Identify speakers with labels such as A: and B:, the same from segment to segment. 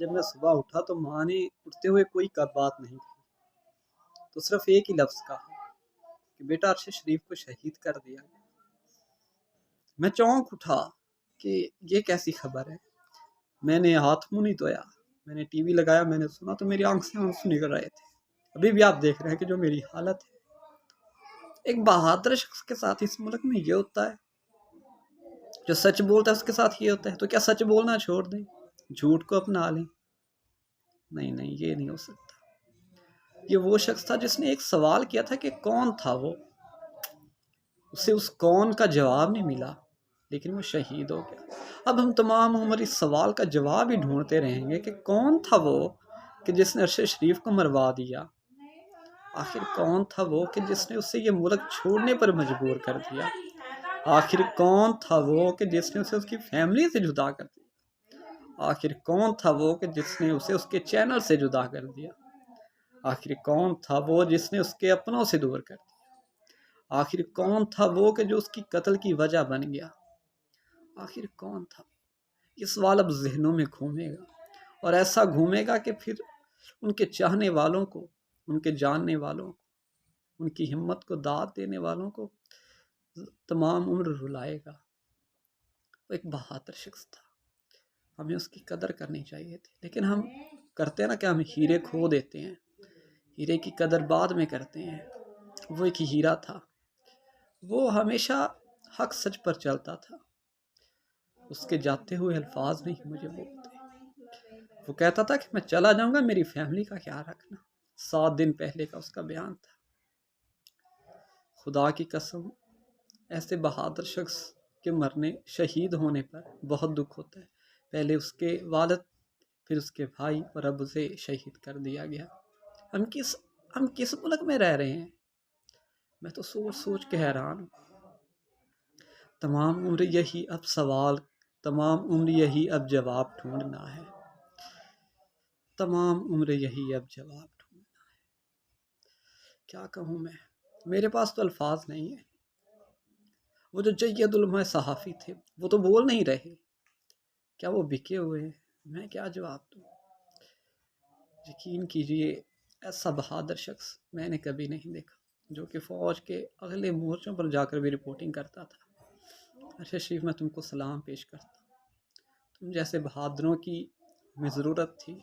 A: جب میں صبح اٹھا تو ماں نے اٹھتے ہوئے کوئی بات نہیں کہی، تو صرف ایک ہی لفظ کہا کہ بیٹا ارشد شریف کو شہید کر دیا گیا۔ میں چونک اٹھا کہ یہ کیسی خبر ہے۔ میں نے ہاتھ منہ نہیں دھویا، میں نے ٹی وی لگایا، میں نے سنا تو میری آنکھ سے آنسو نکل رہے تھے۔ ابھی بھی آپ دیکھ رہے ہیں کہ جو میری حالت ہے۔ ایک بہادر شخص کے ساتھ اس ملک میں یہ ہوتا ہے، جو سچ بولتا ہے اس کے ساتھ یہ ہوتا ہے، تو کیا سچ بولنا چھوڑ دیں، جھوٹ کو اپنا لیں؟ نہیں نہیں، یہ نہیں ہو سکتا۔ یہ وہ شخص تھا جس نے ایک سوال کیا تھا کہ کون تھا وہ، اسے اس کون کا جواب نہیں ملا، لیکن وہ شہید ہو گیا۔ اب ہم تمام عمر اس سوال کا جواب ہی ڈھونڈتے رہیں گے کہ کون تھا وہ کہ جس نے ارشد شریف کو مروا دیا؟ آخر کون تھا وہ کہ جس نے اسے یہ ملک چھوڑنے پر مجبور کر دیا؟ آخر کون تھا وہ کہ جس نے اسے اس کی فیملی سے جدا کر دیا؟ آخر کون تھا وہ کہ جس نے اسے اس کے چینل سے جدا کر دیا؟ آخر کون تھا وہ جس نے اس کے اپنوں سے دور کر دیا؟ آخر کون تھا وہ کہ جو اس کی قتل کی وجہ بن گیا؟ آخر کون تھا؟ یہ سوال اب ذہنوں میں گھومے گا، اور ایسا گھومے گا کہ پھر ان کے چاہنے والوں کو، ان کے جاننے والوں کو، ان کی ہمت کو داد دینے والوں کو تمام عمر رلائے گا۔ وہ ایک بہادر شخص تھا، ہمیں اس کی قدر کرنی چاہیے تھی، لیکن ہم کرتے ہیں نا کہ ہم ہیرے کھو دیتے ہیں، ہیرے کی قدر بعد میں کرتے ہیں۔ وہ ایک ہیرا تھا، وہ ہمیشہ حق سچ پر چلتا تھا، اس کے جاتے ہوئے الفاظ نہیں مجھے بولتے۔ وہ کہتا تھا کہ میں چلا جاؤں گا، میری فیملی کا خیال رکھنا۔ 7 دن پہلے کا اس کا بیان تھا۔ خدا کی قسم، ایسے بہادر شخص کے مرنے، شہید ہونے پر بہت دکھ ہوتا ہے۔ پہلے اس کے والد، پھر اس کے بھائی، اور اب اسے شہید کر دیا گیا۔ ہم کس ملک میں رہ رہے ہیں؟ میں تو سوچ سوچ کے حیران ہوں۔ تمام عمر یہی اب سوال، تمام عمر یہی اب جواب ڈھونڈنا ہے، تمام عمر یہی اب جواب ڈھونڈنا ہے۔ کیا کہوں میں؟ میرے پاس تو الفاظ نہیں ہیں۔ وہ جو جید علماء صحافی تھے، وہ تو بول نہیں رہے۔ کیا وہ بکے ہوئے ہیں؟ میں کیا جواب دوں؟ یقین کیجئے، ایسا بہادر شخص میں نے کبھی نہیں دیکھا، جو کہ فوج کے اگلے مورچوں پر جا کر بھی رپورٹنگ کرتا تھا۔ ارشد شریف، میں تم کو سلام پیش کرتا ہوں۔ تم جیسے بہادروں کی ہمیں ضرورت تھی،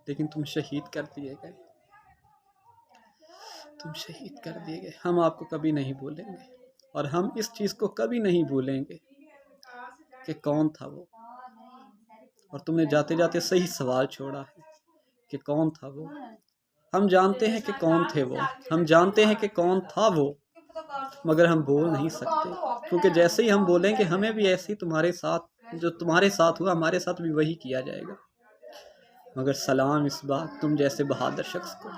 A: لیکن تم شہید کر دیے گئے، تم شہید کر دیے گئے۔ ہم آپ کو کبھی نہیں بھولیں گے، اور ہم اس چیز کو کبھی نہیں بھولیں گے کہ کون تھا وہ۔ اور تم نے جاتے جاتے صحیح سوال چھوڑا ہے کہ کون تھا وہ۔ ہم جانتے ہیں کہ کون تھے وہ، ہم جانتے ہیں کہ کون تھا وہ، مگر ہم بول نہیں سکتے، کیونکہ جیسے ہی ہم بولیں گے ہمیں بھی ایسے ہی تمہارے ساتھ، جو تمہارے ساتھ ہوا ہمارے ساتھ بھی وہی کیا جائے گا۔ مگر سلام اس بات تم جیسے بہادر شخص کو۔